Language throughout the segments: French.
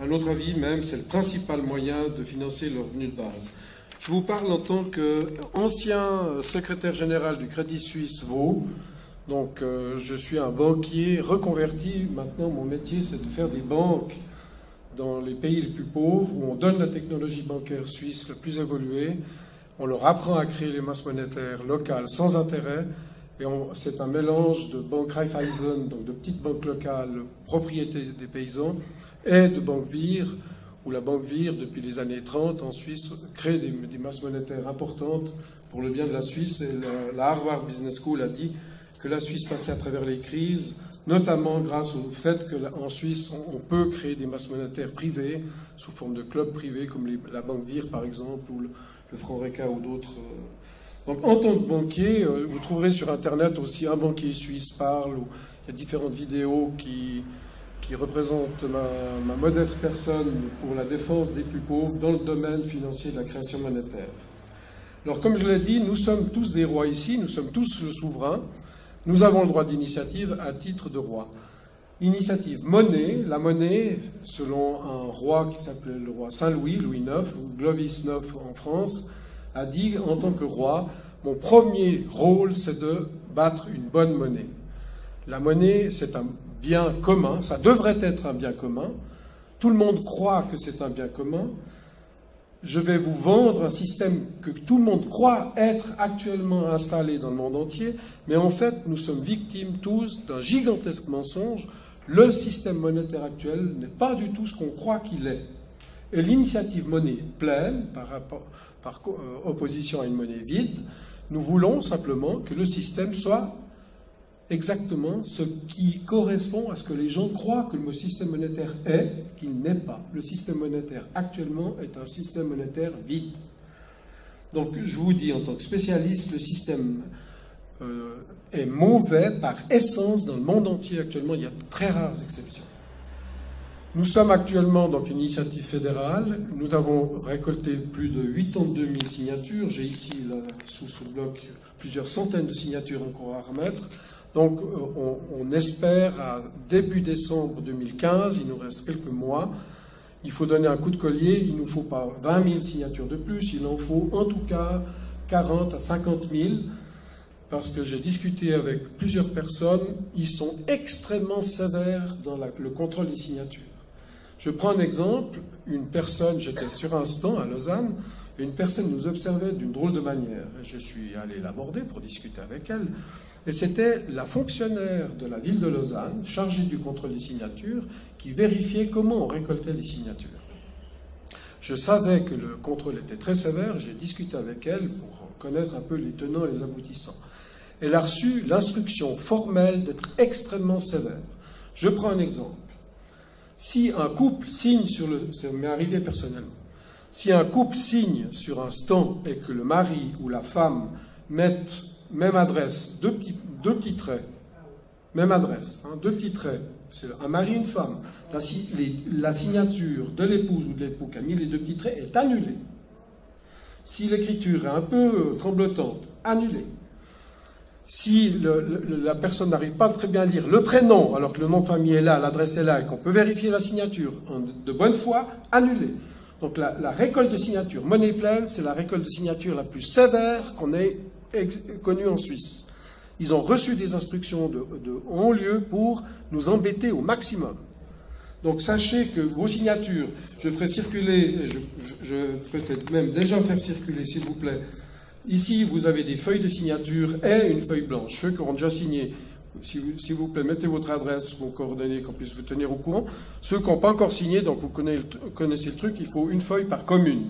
À notre avis même, c'est le principal moyen de financer le revenu de base. Je vous parle en tant qu'ancien secrétaire général du Crédit Suisse Vaud. Donc je suis un banquier reconverti. Maintenant, mon métier, c'est de faire des banques dans les pays les plus pauvres, où on donne la technologie bancaire suisse la plus évoluée. On leur apprend à créer les masses monétaires locales sans intérêt. Et c'est un mélange de banques Raiffeisen, donc de petites banques locales, propriété des paysans, et de banque Vir, où la banque Vir, depuis les années 30 en Suisse, crée des masses monétaires importantes pour le bien de la Suisse. Et la Harvard Business School a dit que la Suisse passait à travers les crises, notamment grâce au fait qu'en Suisse, on peut créer des masses monétaires privées, sous forme de clubs privés, comme la banque Vir, par exemple, ou le franc Reka ou d'autres. Donc, en tant que banquier, vous trouverez sur Internet aussi Un banquier suisse parle, où il y a différentes vidéos qui représentent ma modeste personne pour la défense des plus pauvres dans le domaine financier de la création monétaire. Alors, comme je l'ai dit, nous sommes tous des rois ici, nous sommes tous le souverain. Nous avons le droit d'initiative à titre de roi. Initiative monnaie. La monnaie, selon un roi qui s'appelait le roi Saint-Louis, Louis IX, ou Clovis IX en France, a dit en tant que roi, mon premier rôle, c'est de battre une bonne monnaie. La monnaie, c'est un bien commun, ça devrait être un bien commun. Tout le monde croit que c'est un bien commun. Je vais vous vendre un système que tout le monde croit être actuellement installé dans le monde entier, mais en fait, nous sommes victimes tous d'un gigantesque mensonge. Le système monétaire actuel n'est pas du tout ce qu'on croit qu'il est. Et l'initiative monnaie pleine, par opposition à une monnaie vide, nous voulons simplement que le système soit exactement ce qui correspond à ce que les gens croient que le système monétaire est, qu'il n'est pas. Le système monétaire actuellement est un système monétaire vide. Donc je vous dis en tant que spécialiste, le système est mauvais par essence dans le monde entier actuellement. Il y a de très rares exceptions. Nous sommes actuellement dans une initiative fédérale. Nous avons récolté plus de 82 000 signatures. J'ai ici, là, sous ce bloc, plusieurs centaines de signatures encore à remettre. Donc, on espère, à début décembre 2015, il nous reste quelques mois, il faut donner un coup de collier. Il ne nous faut pas 20 000 signatures de plus, il en faut en tout cas 40 à 50 000, parce que j'ai discuté avec plusieurs personnes, ils sont extrêmement sévères dans le contrôle des signatures. Je prends un exemple, une personne, j'étais sur un stand à Lausanne, et une personne nous observait d'une drôle de manière. Je suis allé l'aborder pour discuter avec elle, et c'était la fonctionnaire de la ville de Lausanne, chargée du contrôle des signatures, qui vérifiait comment on récoltait les signatures. Je savais que le contrôle était très sévère, j'ai discuté avec elle pour connaître un peu les tenants et les aboutissants. Elle a reçu l'instruction formelle d'être extrêmement sévère. Je prends un exemple. Si un couple signe sur ça m'est arrivé personnellement, si un couple signe sur un stand et que le mari ou la femme mettent même adresse, deux petits traits, même adresse, deux petits traits, c'est un mari et une femme, la signature de l'épouse ou de l'époux qui a mis les deux petits traits est annulée. Si l'écriture est un peu tremblotante, annulée. Si la personne n'arrive pas très bien à lire le prénom, alors que le nom de famille est là, l'adresse est là, et qu'on peut vérifier la signature de bonne foi, annulée. Donc la récolte de signatures, monnaie pleine, c'est la récolte de signatures la plus sévère qu'on ait connue en Suisse. Ils ont reçu des instructions de haut lieu pour nous embêter au maximum. Donc sachez que vos signatures, je ferai circuler, je peux peut-être même déjà faire circuler, s'il vous plaît. Ici, vous avez des feuilles de signature et une feuille blanche. Ceux qui auront déjà signé, s'il vous plaît, mettez votre adresse, vos coordonnées, qu'on puisse vous tenir au courant. Ceux qui n'ont pas encore signé, donc vous connaissez le truc, il faut une feuille par commune.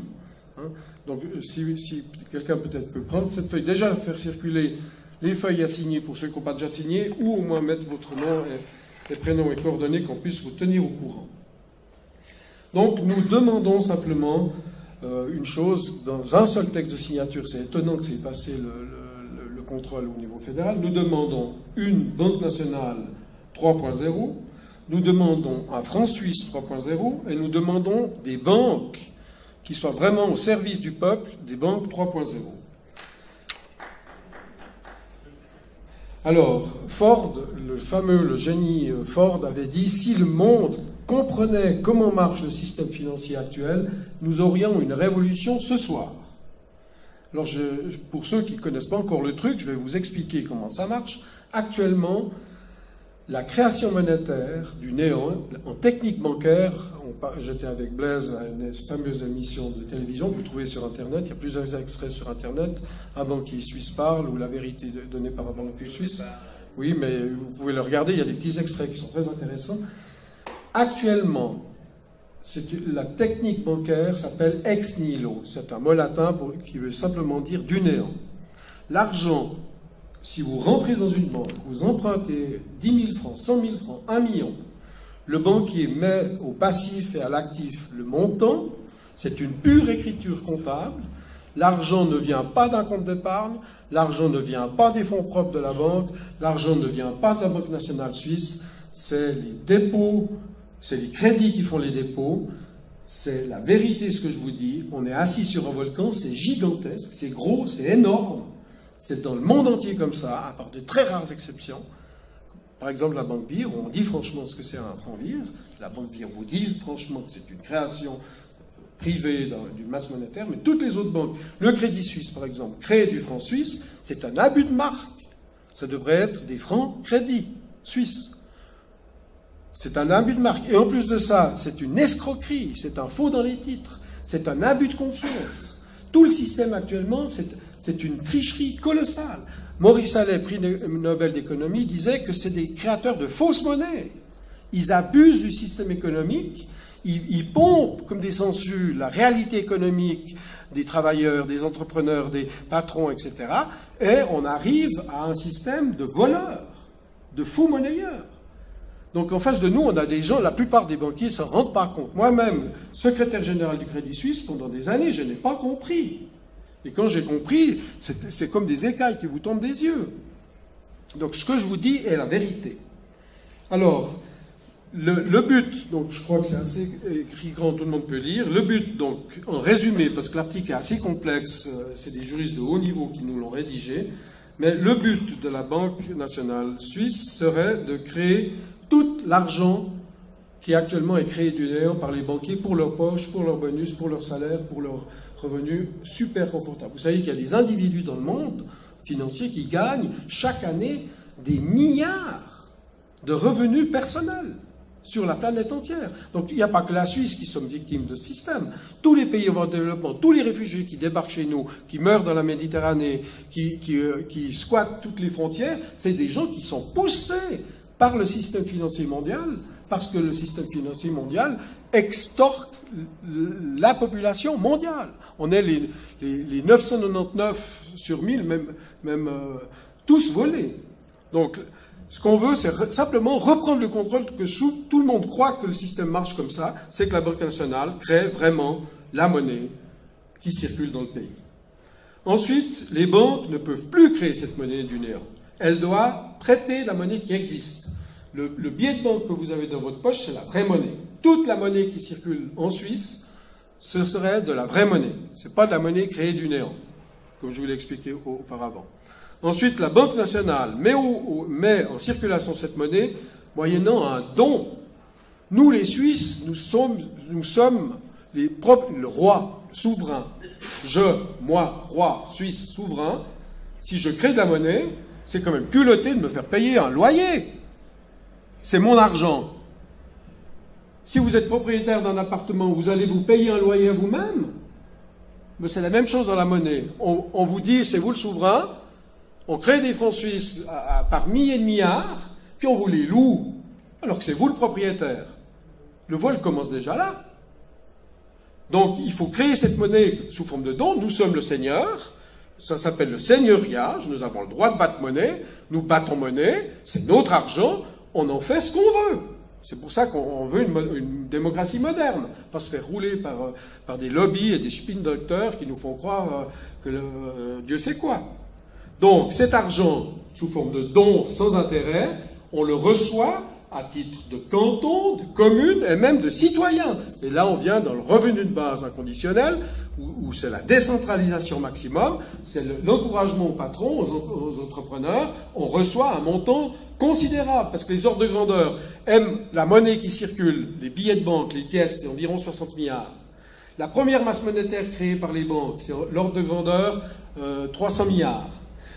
Donc si quelqu'un peut-être peut prendre cette feuille, déjà faire circuler les feuilles à signer pour ceux qui n'ont pas déjà signé, ou au moins mettre votre nom et prénom et coordonnées, qu'on puisse vous tenir au courant. Donc nous demandons simplement une chose, dans un seul texte de signature, c'est étonnant que c'est passé le contrôle au niveau fédéral, nous demandons une banque nationale 3.0, nous demandons un franc suisse 3.0, et nous demandons des banques qui soient vraiment au service du peuple, des banques 3.0. Alors, Ford, le génie Ford avait dit, si le monde comprenait comment marche le système financier actuel, nous aurions une révolution ce soir. Alors, pour ceux qui ne connaissent pas encore le truc, je vais vous expliquer comment ça marche. Actuellement, la création monétaire du néant, en technique bancaire, j'étais avec Blaise à une fameuse émission de télévision que vous trouvez sur Internet, il y a plusieurs extraits sur Internet, Un banquier suisse parle, ou La vérité donnée par un banquier suisse. Oui, mais vous pouvez le regarder, il y a des petits extraits qui sont très intéressants. Actuellement, la technique bancaire s'appelle ex nihilo. C'est un mot latin qui veut simplement dire du néant. L'argent, si vous rentrez dans une banque, vous empruntez 10 000 francs, 100 000 francs, 1 million, le banquier met au passif et à l'actif le montant, c'est une pure écriture comptable. L'argent ne vient pas d'un compte d'épargne, l'argent ne vient pas des fonds propres de la banque, l'argent ne vient pas de la Banque nationale suisse, c'est les dépôts, c'est les crédits qui font les dépôts, c'est la vérité ce que je vous dis, on est assis sur un volcan, c'est gigantesque, c'est gros, c'est énorme, c'est dans le monde entier comme ça, à part de très rares exceptions. Par exemple, la Banque Vire, on dit franchement ce que c'est un franc Vire, la Banque Vire vous dit franchement que c'est une création privée d'une masse monétaire, mais toutes les autres banques, le Crédit Suisse par exemple, créer du franc suisse, c'est un abus de marque, ça devrait être des francs crédits suisses. C'est un abus de marque. Et en plus de ça, c'est une escroquerie, c'est un faux dans les titres, c'est un abus de confiance. Tout le système actuellement, c'est une tricherie colossale. Maurice Allais, prix Nobel d'économie, disait que c'est des créateurs de fausses monnaies. Ils abusent du système économique, ils pompent comme des sangsues la réalité économique des travailleurs, des entrepreneurs, des patrons, etc. Et on arrive à un système de voleurs, de faux monnayeurs. Donc en face de nous, on a des gens, la plupart des banquiers ne s'en rendent pas compte. Moi-même, secrétaire général du Crédit Suisse, pendant des années, je n'ai pas compris. Et quand j'ai compris, c'est comme des écailles qui vous tombent des yeux. Donc ce que je vous dis est la vérité. Alors, le but, donc je crois que c'est assez écrit grand, tout le monde peut lire. Le but, donc, en résumé, parce que l'article est assez complexe, c'est des juristes de haut niveau qui nous l'ont rédigé, mais le but de la Banque nationale suisse serait de créer tout l'argent qui actuellement est créé du néant par les banquiers pour leur poche, pour leur bonus, pour leur salaire, pour leurs revenus super confortables. Vous savez qu'il y a des individus dans le monde financier qui gagnent chaque année des milliards de revenus personnels sur la planète entière. Donc il n'y a pas que la Suisse qui sommes victimes de ce système. Tous les pays en développement, tous les réfugiés qui débarquent chez nous, qui meurent dans la Méditerranée, qui squattent toutes les frontières, c'est des gens qui sont poussés par le système financier mondial, parce que le système financier mondial extorque la population mondiale. On est les 999 sur 1000, même tous volés. Donc, ce qu'on veut, c'est simplement reprendre le contrôle que tout le monde croit que le système marche comme ça, c'est que la Banque nationale crée vraiment la monnaie qui circule dans le pays. Ensuite, les banques ne peuvent plus créer cette monnaie du néant. Elles doivent prêter la monnaie qui existe. Le billet de banque que vous avez dans votre poche, c'est la vraie monnaie. Toute la monnaie qui circule en Suisse, ce serait de la vraie monnaie. Ce n'est pas de la monnaie créée du néant, comme je vous l'ai expliqué auparavant. Ensuite, la Banque nationale met en circulation cette monnaie moyennant un don. Nous, les Suisses, nous sommes le roi, le souverain. Moi, roi suisse souverain, si je crée de la monnaie, c'est quand même culotté de me faire payer un loyer. C'est mon argent. Si vous êtes propriétaire d'un appartement, vous allez vous payer un loyer à vous-même. Mais c'est la même chose dans la monnaie. On vous dit, c'est vous le souverain, on crée des francs suisses par milliers de milliards, puis on vous les loue, alors que c'est vous le propriétaire. Le vol commence déjà là. Donc il faut créer cette monnaie sous forme de don. Nous sommes le seigneur, ça s'appelle le seigneuriage, nous avons le droit de battre monnaie, nous battons monnaie, c'est notre argent, on en fait ce qu'on veut. C'est pour ça qu'on veut une démocratie moderne, pas se faire rouler par des lobbies et des spin-docteurs qui nous font croire que Dieu sait quoi. Donc cet argent, sous forme de dons sans intérêt, on le reçoit à titre de canton, de commune et même de citoyen. Et là, on vient dans le revenu de base inconditionnel, où c'est la décentralisation maximum, c'est l'encouragement aux patrons, aux entrepreneurs. On reçoit un montant considérable, parce que les ordres de grandeur aiment la monnaie qui circule, les billets de banque, les pièces, c'est environ 60 milliards. La première masse monétaire créée par les banques, c'est l'ordre de grandeur 300 milliards.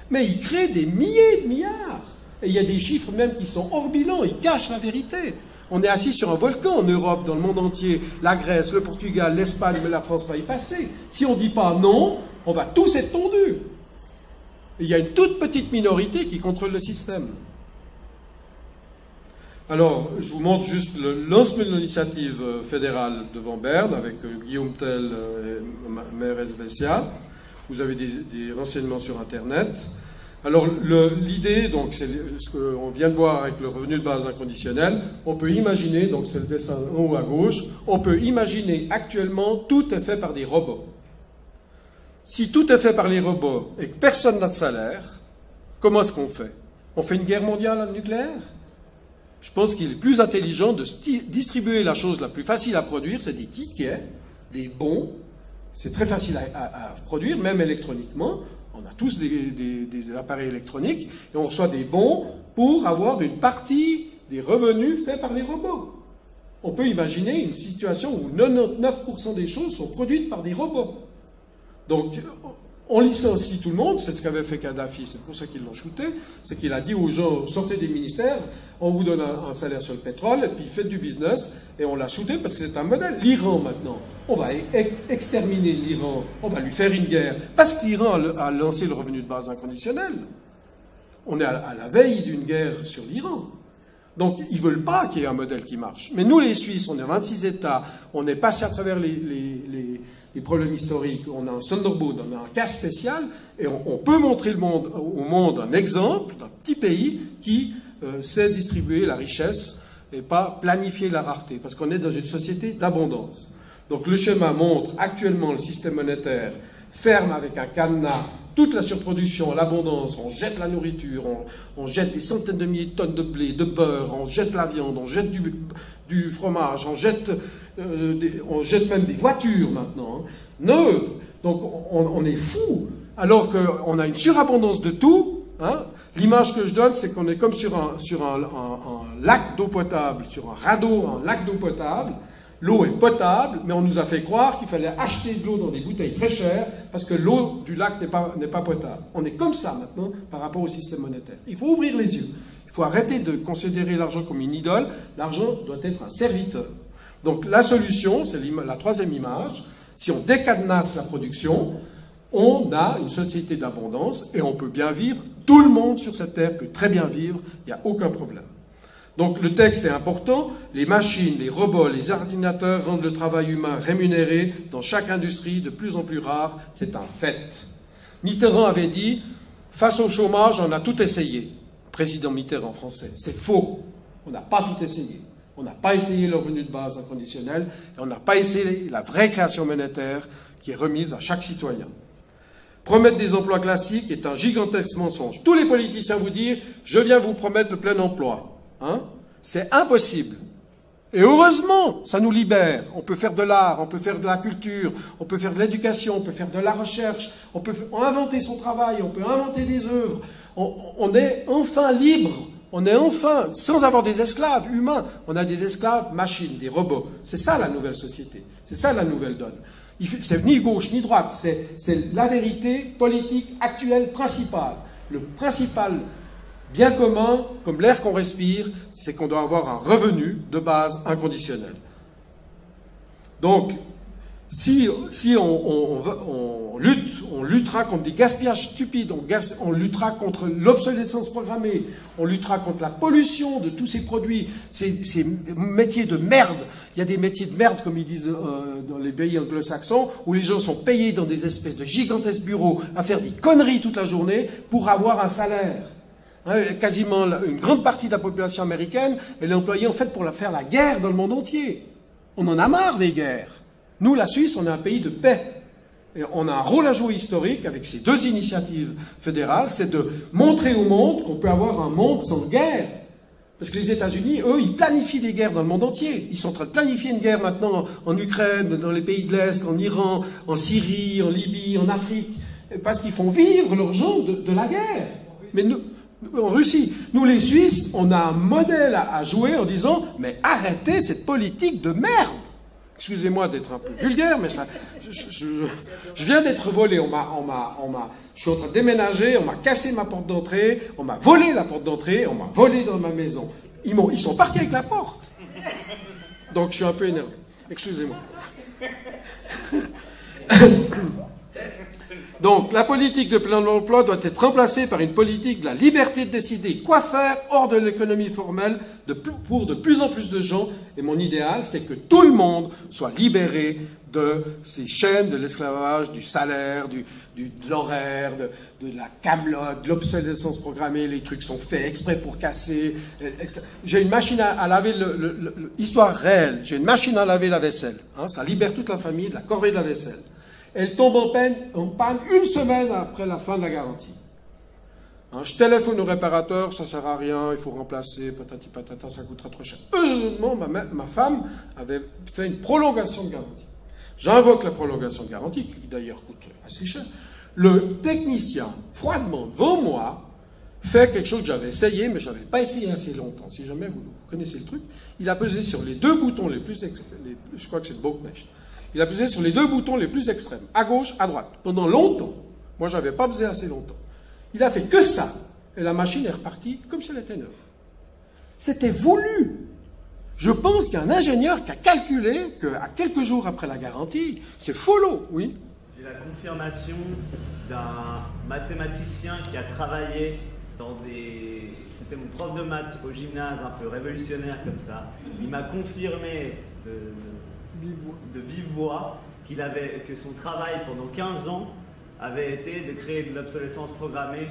Mais ils créent des milliers de milliards. Et il y a des chiffres même qui sont hors bilan, ils cachent la vérité. On est assis sur un volcan en Europe, dans le monde entier. La Grèce, le Portugal, l'Espagne, mais la France va y passer. Si on ne dit pas non, on va tous être tondus. Et il y a une toute petite minorité qui contrôle le système. Alors, je vous montre juste le lancement de l'initiative fédérale devant Berne, avec Guillaume Tell et Maire Helvetia. Vous avez des renseignements sur Internet. Alors, l'idée, donc, c'est ce qu'on vient de voir avec le revenu de base inconditionnel. On peut imaginer, donc c'est le dessin en haut à gauche, on peut imaginer actuellement tout est fait par des robots. Si tout est fait par les robots et que personne n'a de salaire, comment est-ce qu'on fait? On fait une guerre mondiale nucléaire? Je pense qu'il est plus intelligent de distribuer la chose la plus facile à produire, c'est des tickets, des bons. C'est très facile à produire, même électroniquement. On a tous des appareils électroniques et on reçoit des bons pour avoir une partie des revenus faits par les robots. On peut imaginer une situation où 99% des choses sont produites par des robots. Donc, on licencie tout le monde, c'est ce qu'avait fait Kadhafi, c'est pour ça qu'ils l'ont shooté, c'est qu'il a dit aux gens, sortez des ministères, on vous donne un salaire sur le pétrole, et puis faites du business, et on l'a shooté parce que c'est un modèle. L'Iran maintenant, on va exterminer l'Iran, on va lui faire une guerre, parce que l'Iran a lancé le revenu de base inconditionnel. On est à la veille d'une guerre sur l'Iran. Donc, ils ne veulent pas qu'il y ait un modèle qui marche. Mais nous, les Suisses, on est 26 États, on est passé à travers les problèmes historiques, on a un Sonderboom, on a un cas spécial, et on peut montrer au monde un exemple d'un petit pays qui sait distribuer la richesse et pas planifier la rareté, parce qu'on est dans une société d'abondance. Donc le schéma montre actuellement le système monétaire ferme avec un cadenas toute la surproduction, l'abondance, on jette la nourriture, on jette des centaines de milliers de tonnes de blé, de beurre, on jette la viande, on jette du fromage, on jette même des voitures maintenant, hein, neuves. Donc on est fou, alors qu'on a une surabondance de tout. Hein. L'image que je donne, c'est qu'on est comme sur un lac d'eau potable, sur un radeau, un lac d'eau potable. L'eau est potable, mais on nous a fait croire qu'il fallait acheter de l'eau dans des bouteilles très chères parce que l'eau du lac n'est pas potable. On est comme ça maintenant par rapport au système monétaire. Il faut ouvrir les yeux. Il faut arrêter de considérer l'argent comme une idole. L'argent doit être un serviteur. Donc la solution, c'est la troisième image. Si on décadenasse la production, on a une société d'abondance et on peut bien vivre. Tout le monde sur cette terre peut très bien vivre. Il n'y a aucun problème. Donc le texte est important, les machines, les robots, les ordinateurs rendent le travail humain rémunéré dans chaque industrie de plus en plus rare, c'est un fait. Mitterrand avait dit, face au chômage, on a tout essayé. Président Mitterrand français, c'est faux, on n'a pas tout essayé. On n'a pas essayé le revenu de base inconditionnel, et on n'a pas essayé la vraie création monétaire qui est remise à chaque citoyen. Promettre des emplois classiques est un gigantesque mensonge. Tous les politiciens vous disent, je viens vous promettre le plein emploi. Hein? C'est impossible. Et heureusement, ça nous libère. On peut faire de l'art, on peut faire de la culture, on peut faire de l'éducation, on peut faire de la recherche, on peut inventer son travail, on peut inventer des œuvres. On est enfin libre. On est enfin, sans avoir des esclaves humains, on a des esclaves machines, des robots. C'est ça la nouvelle société. C'est ça la nouvelle donne. C'est ni gauche ni droite. C'est la vérité politique actuelle principale. Le principal bien commun, comme l'air qu'on respire, c'est qu'on doit avoir un revenu de base inconditionnel. Donc, si on luttera contre des gaspillages stupides, on luttera contre l'obsolescence programmée, on luttera contre la pollution de tous ces produits, ces métiers de merde. Il y a des métiers de merde, comme ils disent dans les pays anglo-saxons, où les gens sont payés dans des espèces de gigantesques bureaux à faire des conneries toute la journée pour avoir un salaire. Hein, quasiment une grande partie de la population américaine, elle est employée en fait pour faire la guerre dans le monde entier. On en a marre des guerres. Nous, la Suisse, on est un pays de paix. Et on a un rôle à jouer historique avec ces deux initiatives fédérales, c'est de montrer au monde qu'on peut avoir un monde sans guerre. Parce que les États-Unis, eux, ils planifient des guerres dans le monde entier. Ils sont en train de planifier une guerre maintenant en Ukraine, dans les pays de l'Est, en Iran, en Syrie, en Libye, en Afrique. Parce qu'ils font vivre leurs gens de la guerre. Mais nous, en Russie, nous les Suisses, on a un modèle à jouer en disant « Mais arrêtez cette politique de merde !» Excusez-moi d'être un peu vulgaire, mais ça, je viens d'être volé. Je suis en train de déménager, on m'a cassé ma porte d'entrée, on m'a volé la porte d'entrée, on m'a volé dans ma maison. Ils sont partis avec la porte. Donc je suis un peu énervé. Excusez-moi. Donc la politique de plein emploi doit être remplacée par une politique de la liberté de décider quoi faire hors de l'économie formelle pour de plus en plus de gens. Et mon idéal, c'est que tout le monde soit libéré de ces chaînes de l'esclavage, du salaire, de l'horaire, de la camelote, de l'obsolescence programmée. Les trucs sont faits exprès pour casser. J'ai une machine à laver, histoire réelle, j'ai une machine à laver la vaisselle. Hein, ça libère toute la famille de la corvée de la vaisselle. Elle tombe en panne une semaine après la fin de la garantie. Hein, je téléphone au réparateur, ça ne sert à rien, il faut remplacer, patati patata, ça coûtera trop cher. Heureusement, ma femme avait fait une prolongation de garantie. J'invoque la prolongation de garantie, qui d'ailleurs coûte assez cher. Le technicien, froidement devant moi, fait quelque chose que j'avais essayé, mais je n'avais pas essayé assez longtemps. Si jamais vous connaissez le truc, il a pesé sur les deux boutons les plus je crois que c'est le Bocknecht. Il a pesé sur les deux boutons les plus extrêmes, à gauche, à droite, pendant longtemps. Moi, je n'avais pas pesé assez longtemps. Il a fait que ça, et la machine est repartie comme si elle était neuve. C'était voulu. Je pense qu'il y a un ingénieur qui a calculé qu'à quelques jours après la garantie, c'est follow, oui. J'ai la confirmation d'un mathématicien qui a travaillé dans des... C'était mon prof de maths au gymnase, un peu révolutionnaire comme ça. Il m'a confirmé de vive voix que son travail pendant 15 ans avait été de créer de l'obsolescence programmée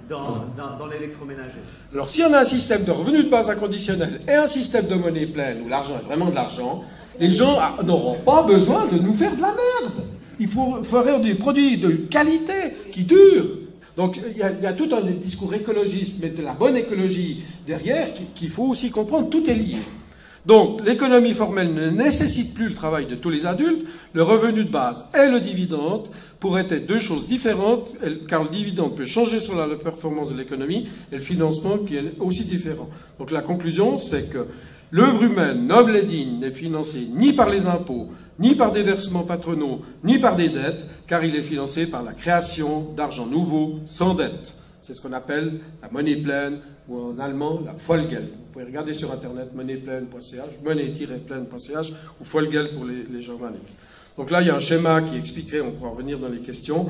dans l'électroménager. Alors si on a un système de revenus de base inconditionnel et un système de monnaie pleine où l'argent est vraiment de l'argent, les gens n'auront pas besoin de nous faire de la merde. Il faut faire des produits de qualité qui durent. Donc il y a tout un discours écologiste, mais de la bonne écologie derrière qu'il faut aussi comprendre, tout est lié. Donc, l'économie formelle ne nécessite plus le travail de tous les adultes. Le revenu de base et le dividende pourraient être deux choses différentes, car le dividende peut changer sur la performance de l'économie et le financement qui est aussi différent. Donc, la conclusion, c'est que l'œuvre humaine, noble et digne, n'est financée ni par les impôts, ni par des versements patronaux, ni par des dettes, car il est financé par la création d'argent nouveau sans dette. C'est ce qu'on appelle la monnaie pleine, ou en allemand, la Vollgeld. Vous pouvez regarder sur Internet, monnaie-pleine.ch, monnaie-pleine.ch, ou Vollgeld pour les germaniques. Donc là, il y a un schéma qui expliquerait, on pourra revenir dans les questions.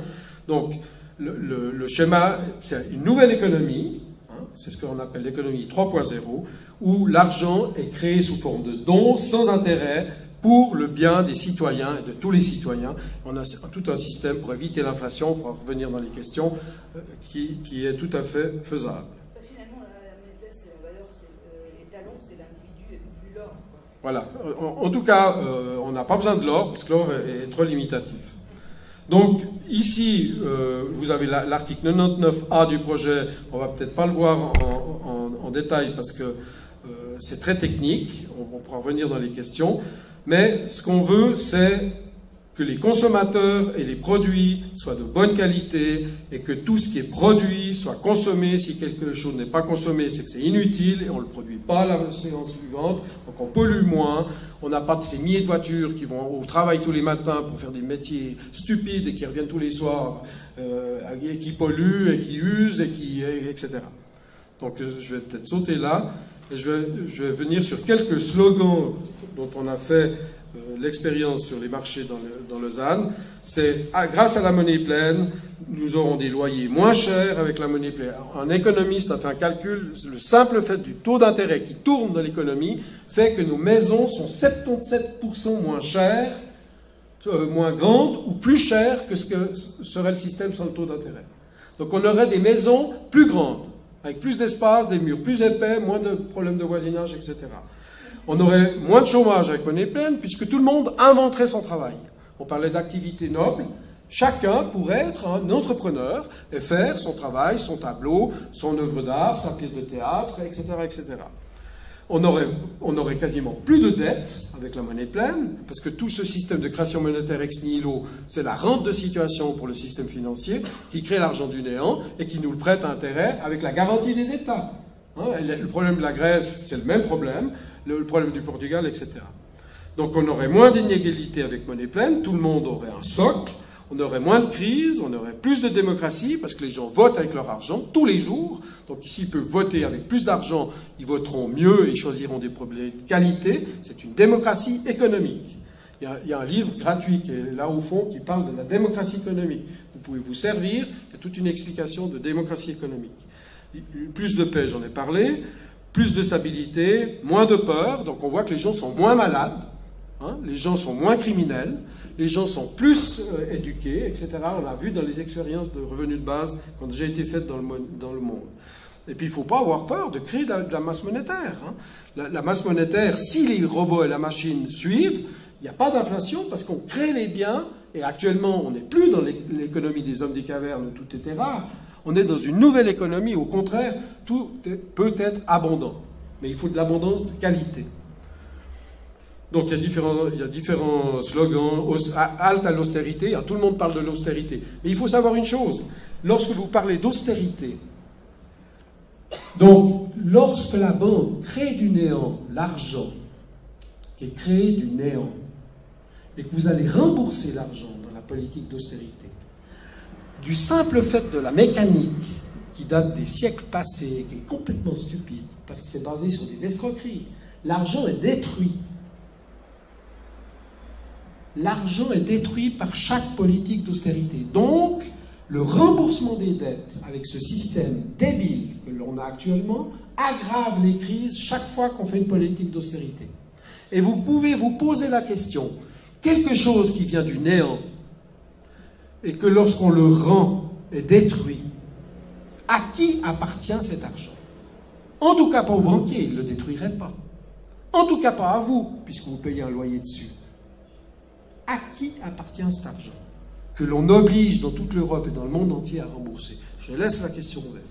Donc, le schéma, c'est une nouvelle économie, hein, c'est ce qu'on appelle l'économie 3.0, où l'argent est créé sous forme de dons sans intérêt pour le bien des citoyens et de tous les citoyens. On a tout un système pour éviter l'inflation, on pourra revenir dans les questions, qui est tout à fait faisable. Finalement, la monnaie pleine, c'est la valeur, c'est les talons, c'est l'individu et plus l'or. Voilà. En tout cas, on n'a pas besoin de l'or, parce que l'or est trop limitatif. Donc, ici, vous avez l'article 99A du projet. On va peut-être pas le voir en détail, parce que c'est très technique. On pourra revenir dans les questions. Mais ce qu'on veut, c'est que les consommateurs et les produits soient de bonne qualité et que tout ce qui est produit soit consommé. Si quelque chose n'est pas consommé, c'est que c'est inutile et on ne le produit pas à la séance suivante. Donc on pollue moins. On n'a pas de ces milliers de voitures qui vont au travail tous les matins pour faire des métiers stupides et qui reviennent tous les soirs, et qui polluent et qui usent, etc. Donc je vais peut-être sauter là. Et je vais venir sur quelques slogans dont on a fait l'expérience sur les marchés dans Lausanne. C'est grâce à la monnaie pleine, nous aurons des loyers moins chers avec la monnaie pleine. Un économiste a fait un calcul, le simple fait du taux d'intérêt qui tourne dans l'économie fait que nos maisons sont 77% moins chères, moins grandes ou plus chères que ce que serait le système sans le taux d'intérêt. Donc on aurait des maisons plus grandes, avec plus d'espace, des murs plus épais, moins de problèmes de voisinage, etc. On aurait moins de chômage avec monnaie pleine, puisque tout le monde inventerait son travail. On parlait d'activité noble. Chacun pourrait être un entrepreneur et faire son travail, son tableau, son œuvre d'art, sa pièce de théâtre, etc., etc. On aurait quasiment plus de dettes avec la monnaie pleine, parce que tout ce système de création monétaire ex nihilo, c'est la rente de situation pour le système financier qui crée l'argent du néant et qui nous le prête à intérêt avec la garantie des États. Le problème de la Grèce, c'est le même problème, le problème du Portugal, etc. Donc on aurait moins d'inégalités avec monnaie pleine, tout le monde aurait un socle, on aurait moins de crises, on aurait plus de démocratie, parce que les gens votent avec leur argent tous les jours. Donc ici, ils peuvent voter avec plus d'argent, ils voteront mieux et choisiront des problèmes de qualité. C'est une démocratie économique. Il y a un livre gratuit qui est là au fond qui parle de la démocratie économique. Vous pouvez vous servir, il y a toute une explication de démocratie économique. Plus de paix, j'en ai parlé, plus de stabilité, moins de peur, donc on voit que les gens sont moins malades, les gens sont moins criminels, les gens sont plus éduqués, etc. On l'a vu dans les expériences de revenus de base qui ont déjà été faites dans le monde. Et puis il ne faut pas avoir peur de créer de la masse monétaire. La masse monétaire, si les robots et la machine suivent, il n'y a pas d'inflation parce qu'on crée les biens, et actuellement on n'est plus dans l'économie des hommes des cavernes où tout était rare, on est dans une nouvelle économie, au contraire, tout peut être abondant. Mais il faut de l'abondance de qualité. Donc il y a différents slogans, halte à l'austérité, tout le monde parle de l'austérité. Mais il faut savoir une chose, lorsque vous parlez d'austérité, donc lorsque la banque crée du néant l'argent qui est créé du néant, et que vous allez rembourser l'argent dans la politique d'austérité, du simple fait de la mécanique qui date des siècles passés, qui est complètement stupide, parce que c'est basé sur des escroqueries, l'argent est détruit. L'argent est détruit par chaque politique d'austérité. Donc, le remboursement des dettes avec ce système débile que l'on a actuellement aggrave les crises chaque fois qu'on fait une politique d'austérité. Et vous pouvez vous poser la question, quelque chose qui vient du néant et que lorsqu'on le rend est détruit, à qui appartient cet argent? En tout cas pas aux banquiers, ils ne le détruiraient pas. En tout cas pas à vous, puisque vous payez un loyer dessus. À qui appartient cet argent que l'on oblige dans toute l'Europe et dans le monde entier à rembourser? Je laisse la question ouverte.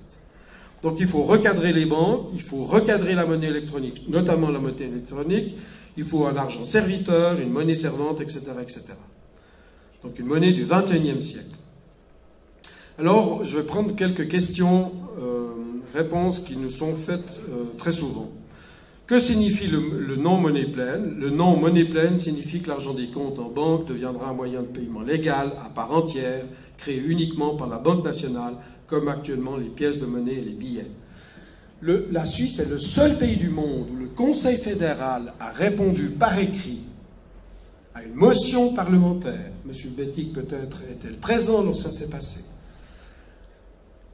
Donc il faut recadrer les banques, il faut recadrer la monnaie électronique, notamment la monnaie électronique, il faut un argent serviteur, une monnaie servante, etc., etc. Donc une monnaie du XXIe siècle. Alors je vais prendre quelques questions, réponses qui nous sont faites très souvent. Que signifie le nom monnaie pleine? Le nom monnaie pleine signifie que l'argent des comptes en banque deviendra un moyen de paiement légal à part entière, créé uniquement par la Banque nationale, comme actuellement les pièces de monnaie et les billets. La Suisse est le seul pays du monde où le Conseil fédéral a répondu par écrit à une motion parlementaire. M. Bettig peut-être était présent lorsque ça s'est passé.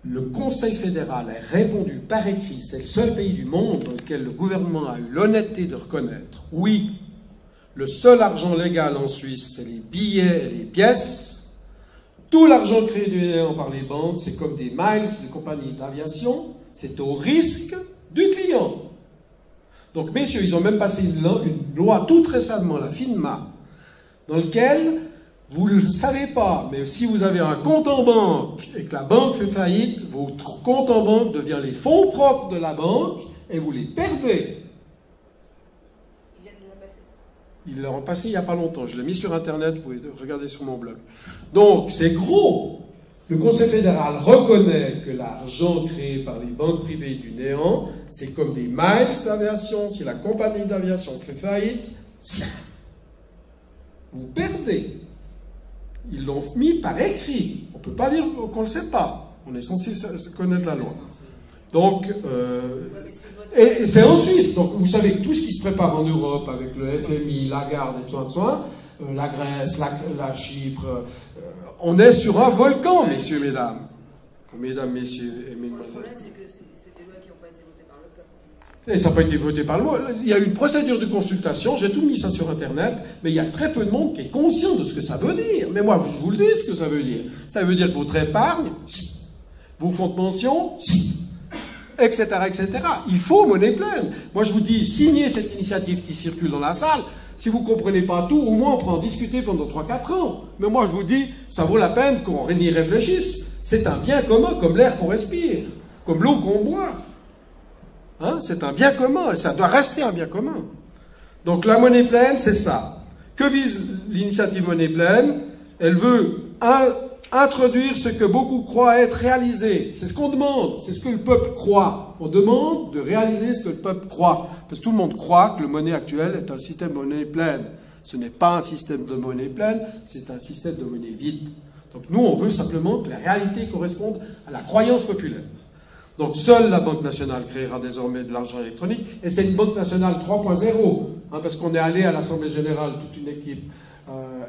Le Conseil fédéral a répondu par écrit, c'est le seul pays du monde dans lequel le gouvernement a eu l'honnêteté de reconnaître, oui, le seul argent légal en Suisse, c'est les billets et les pièces. Tout l'argent créé par les banques, c'est comme des miles de compagnies d'aviation, c'est au risque du client. Donc, messieurs, ils ont même passé une loi toute récemment, la FINMA, dans laquelle vous ne le savez pas, mais si vous avez un compte en banque et que la banque fait faillite, votre compte en banque devient les fonds propres de la banque et vous les perdez. Ils viennent de la passer. Ils l'ont passé il n'y a pas longtemps. Je l'ai mis sur Internet, vous pouvez regarder sur mon blog. Donc, c'est gros. Le Conseil fédéral reconnaît que l'argent créé par les banques privées du néant, c'est comme des miles d'aviation. Si la compagnie d'aviation fait faillite, vous perdez. Ils l'ont mis par écrit. On ne peut pas dire qu'on ne le sait pas. On est censé connaître la loi. Donc, et c'est en Suisse. Donc, vous savez que tout ce qui se prépare en Europe avec le FMI, Lagarde et tout ça, la Grèce, la Chypre, on est sur un volcan, messieurs, mesdames. Mesdames, messieurs et mesdemoiselles. Le problème, c'est que c'est des lois qui n'ont pas été votées par le peuple. Et ça n'a pas été voté par moi. Il y a eu une procédure de consultation, j'ai tout mis ça sur Internet, mais il y a très peu de monde qui est conscient de ce que ça veut dire. Mais moi, je vous le dis ce que ça veut dire. Ça veut dire que votre épargne, vos fonds de pension, etc., etc. Il faut monnaie pleine. Moi, je vous dis, signez cette initiative qui circule dans la salle. Si vous ne comprenez pas tout, au moins on peut en discuter pendant 3-4 ans. Mais moi, je vous dis, ça vaut la peine qu'on y réfléchisse. C'est un bien commun, comme l'air qu'on respire, comme l'eau qu'on boit. Hein, c'est un bien commun et ça doit rester un bien commun. Donc la monnaie pleine, c'est ça. Que vise l'initiative monnaie pleine? Elle veut introduire ce que beaucoup croient être réalisé. C'est ce qu'on demande, c'est ce que le peuple croit. On demande de réaliser ce que le peuple croit. Parce que tout le monde croit que le monnaie actuel est un système de monnaie pleine. Ce n'est pas un système de monnaie pleine, c'est un système de monnaie vide. Donc nous, on veut simplement que la réalité corresponde à la croyance populaire. Donc seule la Banque nationale créera désormais de l'argent électronique, et c'est une Banque nationale 3.0, hein, parce qu'on est allé à l'Assemblée générale, toute une équipe.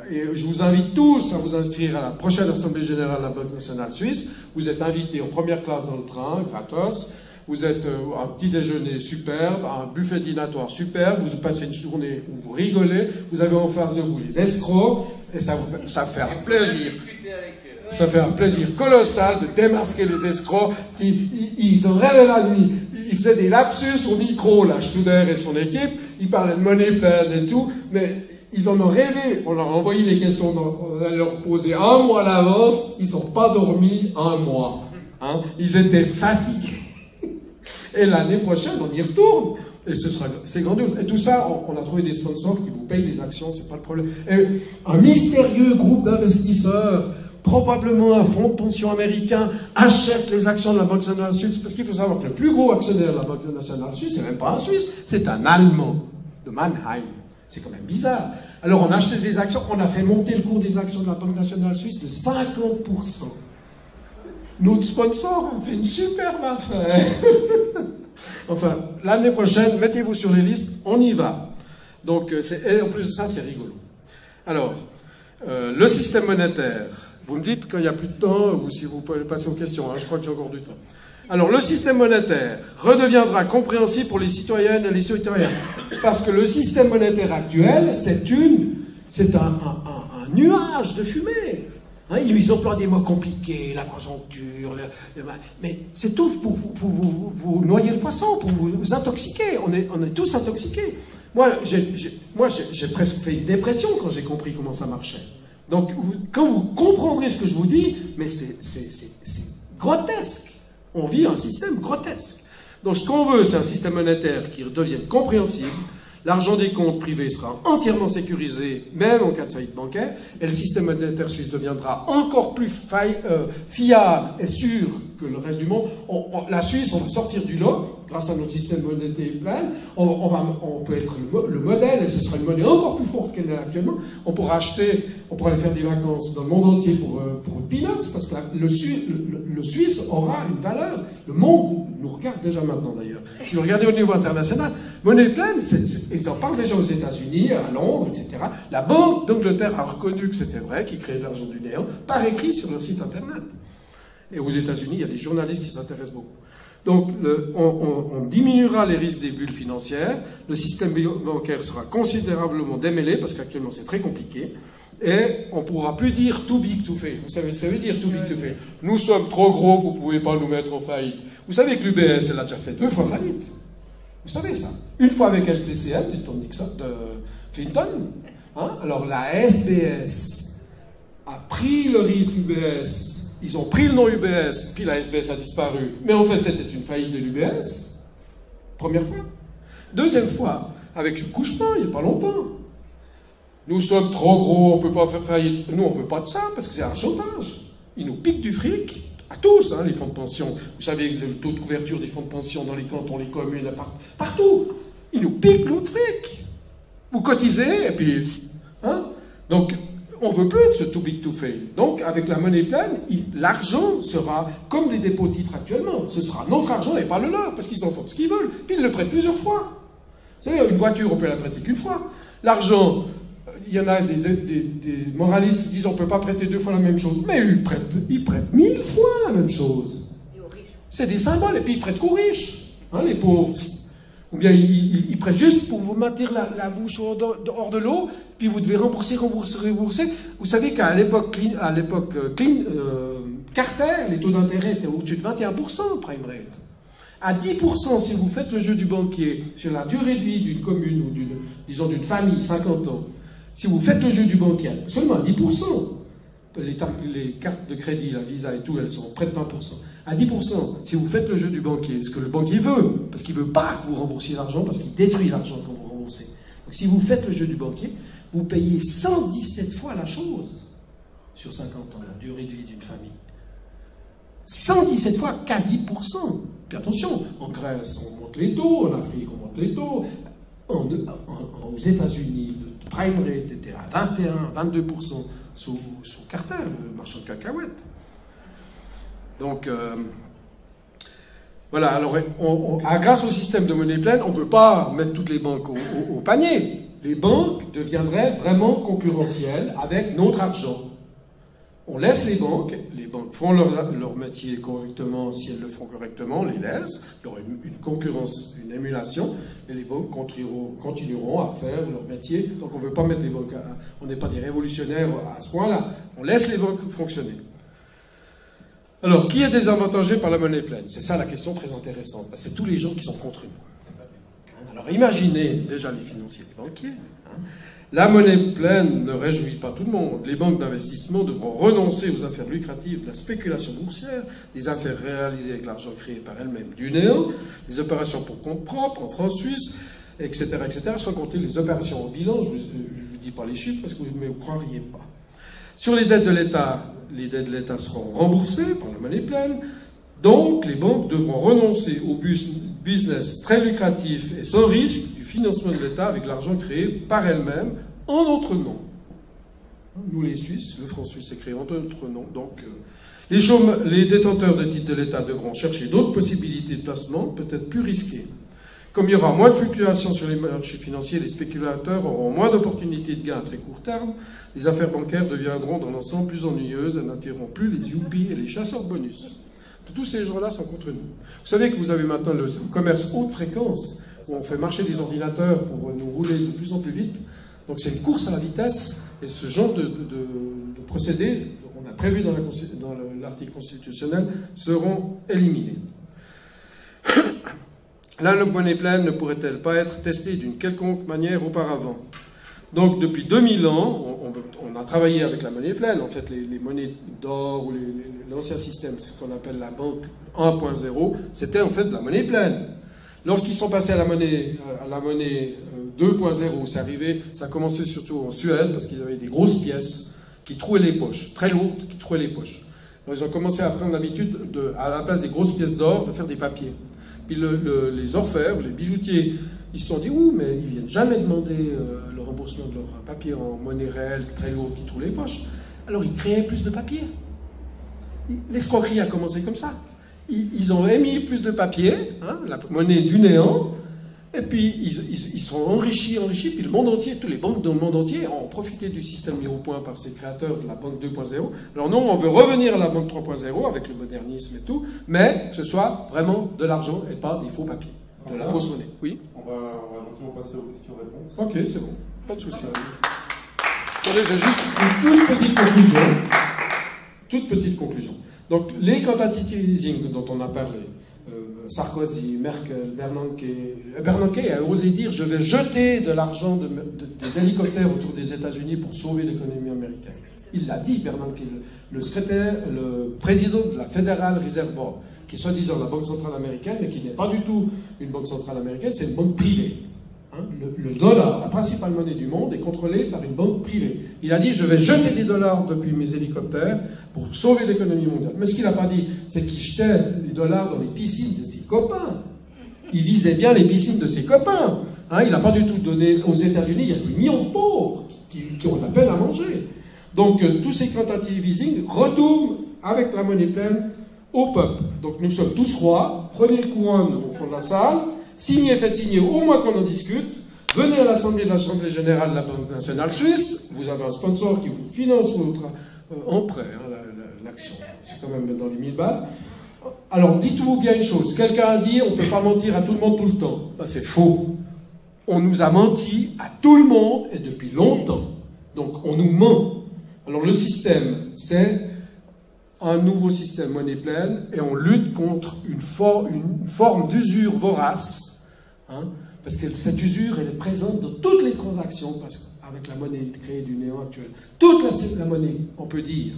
Et je vous invite tous à vous inscrire à la prochaine Assemblée générale de la Banque nationale suisse. Vous êtes invités en première classe dans le train, gratos. Vous êtes un petit déjeuner superbe, un buffet dînatoire superbe. Vous passez une journée où vous rigolez. Vous avez en face de vous les escrocs. Et ça fait un plaisir. Ça fait un plaisir colossal de démasquer les escrocs. Ils ont rêvé la nuit. Ils faisaient des lapsus au micro, là, Studer et son équipe. Ils parlaient de monnaie pleine et tout. Mais ils en ont rêvé. On leur a envoyé les questions, on allait leur poser un mois à l'avance. Ils n'ont pas dormi un mois. Hein. Ils étaient fatigués. Et l'année prochaine, on y retourne. Et c'est grandiose. Et tout ça, on a trouvé des sponsors qui vous payent les actions, c'est pas le problème. Et un mystérieux groupe d'investisseurs, probablement un fonds de pension américain, achète les actions de la Banque nationale suisse. Parce qu'il faut savoir que le plus gros actionnaire de la Banque nationale suisse, c'est même pas un Suisse, c'est un Allemand de Mannheim. C'est quand même bizarre. Alors on a acheté des actions, on a fait monter le cours des actions de la Banque nationale suisse de 50%. Notre sponsor a fait une superbe affaire. Enfin, l'année prochaine, mettez-vous sur les listes, on y va. Donc, et en plus de ça, c'est rigolo. Alors, le système monétaire, vous me dites qu'il n'y a plus de temps, ou si vous pouvez passer aux questions, hein, je crois que j'ai encore du temps. Alors, le système monétaire redeviendra compréhensible pour les citoyennes et les citoyens. Parce que le système monétaire actuel, c'est un nuage de fumée. Hein, ils emploient des mots compliqués, la conjoncture, mais c'est tout pour vous noyer le poisson, pour vous intoxiquer. On est tous intoxiqués. Moi, j'ai presque fait une dépression quand j'ai compris comment ça marchait. Donc, quand vous comprendrez ce que je vous dis, mais c'est grotesque. On vit un système grotesque. Donc, ce qu'on veut, c'est un système monétaire qui devienne compréhensible. L'argent des comptes privés sera entièrement sécurisé, même en cas de faillite bancaire, et le système monétaire suisse deviendra encore plus fiable et sûr que le reste du monde. La Suisse, on va sortir du lot, grâce à notre système monétaire plein. On peut être le modèle, et ce sera une monnaie encore plus forte qu'elle est actuellement. On pourra aller faire des vacances dans le monde entier pour peanuts, parce que le Suisse aura une valeur. Le monde nous regarde déjà maintenant, d'ailleurs. Si vous regardez au niveau international, monnaie pleine, ils en parlent déjà aux États-Unis, à Londres, etc. La Banque d'Angleterre a reconnu que c'était vrai, qu'ils créaient de l'argent du néant, par écrit sur leur site internet. Et aux États-Unis, il y a des journalistes qui s'intéressent beaucoup. Donc, on diminuera les risques des bulles financières, le système bancaire sera considérablement démêlé, parce qu'actuellement c'est très compliqué, et on ne pourra plus dire too big to fail. Vous savez, ça veut dire too big to fail. Nous sommes trop gros, vous ne pouvez pas nous mettre en faillite. Vous savez que l'UBS, elle a déjà fait 2 fois faillite. Vous savez ça. Une fois avec LCCM, de Clinton. Hein? Alors la SBS a pris le risque UBS. Ils ont pris le nom UBS, puis la SBS a disparu. Mais en fait, c'était une faillite de l'UBS. Première fois. Deuxième fois, avec le couchement, il n'y a pas longtemps. Nous sommes trop gros, on ne peut pas faire faillite. Nous, on ne veut pas de ça, parce que c'est un chantage. Ils nous piquent du fric, à tous, hein, les fonds de pension. Vous savez, le taux de couverture des fonds de pension dans les cantons, les communes, partout. Ils nous piquent notre fric. Vous cotisez, et puis... Hein? Donc, on ne veut plus de ce too big to fail. Donc, avec la monnaie pleine, l'argent sera comme des dépôts titres actuellement. Ce sera notre argent et pas le leur, parce qu'ils en font ce qu'ils veulent. Puis ils le prêtent plusieurs fois. Vous savez, une voiture, on peut la prêter qu'une fois. L'argent... Il y en a des moralistes qui disent on ne peut pas prêter 2 fois la même chose. Mais ils prêtent 1000 fois la même chose. Et aux riches. C'est des symboles, et puis ils prêtent qu'aux riches, hein, les pauvres. Ou bien ils prêtent juste pour vous maintenir la bouche hors de l'eau, puis vous devez rembourser. Vous savez qu'à l'époque Carter, les taux d'intérêt étaient au-dessus de 21%, prime rate. À 10%, si vous faites le jeu du banquier sur la durée de vie d'une commune ou d'une famille, 50 ans, si vous faites le jeu du banquier, seulement à 10%, les cartes de crédit, la Visa et tout, elles sont près de 20%. À 10%, si vous faites le jeu du banquier, ce que le banquier veut, parce qu'il ne veut pas que vous remboursiez l'argent, parce qu'il détruit l'argent quand vous remboursez. Donc si vous faites le jeu du banquier, vous payez 117 fois la chose sur 50 ans, la durée de vie d'une famille. 117 fois qu'à 10%. Puis attention, en Grèce, on monte les taux, en Afrique, on monte les taux. Aux États-Unis, le prime rate était à 21, 22% sous Carter, le marchand de cacahuètes. Donc, voilà, alors grâce au système de monnaie pleine, on ne peut pas mettre toutes les banques au panier. Les banques deviendraient vraiment concurrentielles avec notre argent. On laisse les banques font leur métier correctement, si elles le font correctement, on les laisse, il y aura une concurrence, une émulation, et les banques continueront à faire leur métier. Donc on ne veut pas mettre les banques, on n'est pas des révolutionnaires à ce point-là, on laisse les banques fonctionner. Alors, qui est désavantagé par la monnaie pleine? C'est ça la question très intéressante, c'est tous les gens qui sont contre nous. Alors imaginez déjà les financiers, les banquiers. La monnaie pleine ne réjouit pas tout le monde. Les banques d'investissement devront renoncer aux affaires lucratives de la spéculation boursière, des affaires réalisées avec l'argent créé par elles-mêmes du néant, des opérations pour compte propre en France suisse, etc., sans compter les opérations en bilan. Je ne vous dis pas les chiffres parce que vous ne me croiriez pas. Sur les dettes de l'État seront remboursées par la monnaie pleine. Donc, les banques devront renoncer au business très lucratif et sans risque du financement de l'État avec l'argent créé par elles-mêmes en notre nom. Nous, les Suisses, le franc suisse est créé en notre nom. Donc, les détenteurs de titres de l'État devront chercher d'autres possibilités de placement, peut-être plus risquées. Comme il y aura moins de fluctuations sur les marchés financiers, les spéculateurs auront moins d'opportunités de gains à très court terme. Les affaires bancaires deviendront dans l'ensemble plus ennuyeuses et n'attireront plus les yuppies et les chasseurs de bonus. Tous ces gens-là sont contre nous. Vous savez que vous avez maintenant le commerce haute fréquence, où on fait marcher des ordinateurs pour nous rouler de plus en plus vite. Donc c'est une course à la vitesse, et ce genre de procédés, on a prévu dans l'article constitutionnel, seront éliminés. La monnaie pleine ne pourrait-elle pas être testée d'une quelconque manière auparavant? Donc depuis 2000 ans, on a travaillé avec la monnaie pleine. En fait, les monnaies d'or ou l'ancien système, ce qu'on appelle la banque 1.0, c'était en fait de la monnaie pleine. Lorsqu'ils sont passés à la monnaie 2.0, c'est arrivé, ça a commencé surtout en Suède, parce qu'ils avaient des grosses pièces qui trouaient les poches, très lourdes, qui trouaient les poches. Alors ils ont commencé à prendre l'habitude, à la place des grosses pièces d'or, de faire des papiers. Puis les orfèvres, les bijoutiers, ils se sont dit, ouh, mais ils ne viennent jamais demander le remboursement de leur papier en monnaie réelle, très lourde, qui trouve les poches. Alors ils créaient plus de papier. L'escroquerie a commencé comme ça. Ils ont émis plus de papier, hein, la monnaie du néant, et puis ils sont enrichis, puis le monde entier, toutes les banques dans le monde entier ont profité du système mis au point par ces créateurs de la banque 2.0. Alors nous, on veut revenir à la banque 3.0 avec le modernisme et tout, mais que ce soit vraiment de l'argent et pas des faux papiers, de la fausse monnaie. Oui. On va gentiment passer aux questions-réponses. Ok, c'est bon, pas de souci. Attendez, j'ai juste une toute petite conclusion. Donc les quantitative easing dont on a parlé, Sarkozy, Merkel, Bernanke a osé dire « je vais jeter de l'argent des hélicoptères autour des États-Unis pour sauver l'économie américaine ». Il l'a dit, Bernanke, le président de la Federal Reserve Board, qui est soi-disant la banque centrale américaine, mais qui n'est pas du tout une banque centrale américaine, c'est une banque privée. Hein, le dollar, la principale monnaie du monde, est contrôlée par une banque privée. Il a dit « je vais jeter des dollars depuis mes hélicoptères pour sauver l'économie mondiale ». Mais ce qu'il n'a pas dit, c'est qu'il jetait les dollars dans les piscines de ses copains. Il visait bien les piscines de ses copains. Hein, il n'a pas du tout donné... Aux États-Unis, il y a des millions de pauvres qui ont de la peine à manger. Donc tous ces quantitative easing retournent avec la monnaie pleine au peuple. Donc nous sommes tous rois, prenez le couronne au fond de la salle, signez, faites signer, au moins qu'on en discute, venez à l'Assemblée générale de la Banque nationale suisse, vous avez un sponsor qui vous finance votre emprunt, hein, l'action, c'est quand même dans les 1000 balles. Alors dites-vous bien une chose, quelqu'un a dit on ne peut pas mentir à tout le monde tout le temps. Ben, c'est faux. On nous a menti à tout le monde et depuis longtemps. Donc on nous ment. Alors le système, c'est un nouveau système monnaie pleine et on lutte contre une forme d'usure vorace, hein, parce que cette usure, elle est présente dans toutes les transactions, parce qu'avec la monnaie créée du néant actuel, toute la monnaie, on peut dire,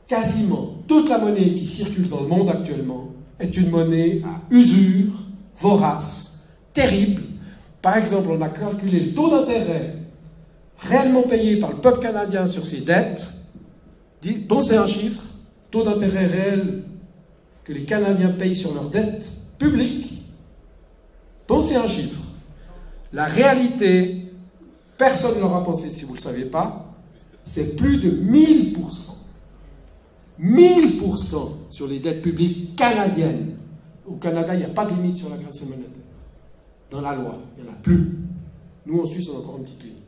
quasiment toute la monnaie qui circule dans le monde actuellement est une monnaie à usure, vorace, terrible. Par exemple, on a calculé le taux d'intérêt réellement payé par le peuple canadien sur ses dettes. Pensez à un chiffre, taux d'intérêt réel que les Canadiens payent sur leurs dettes publiques. Pensez à un chiffre. La réalité, personne ne l'aura pensé si vous ne le saviez pas, c'est plus de 1000%. 1000% sur les dettes publiques canadiennes. Au Canada, il n'y a pas de limite sur la création monétaire. Dans la loi, il n'y en a plus. Nous, en Suisse, on a encore une petite limite.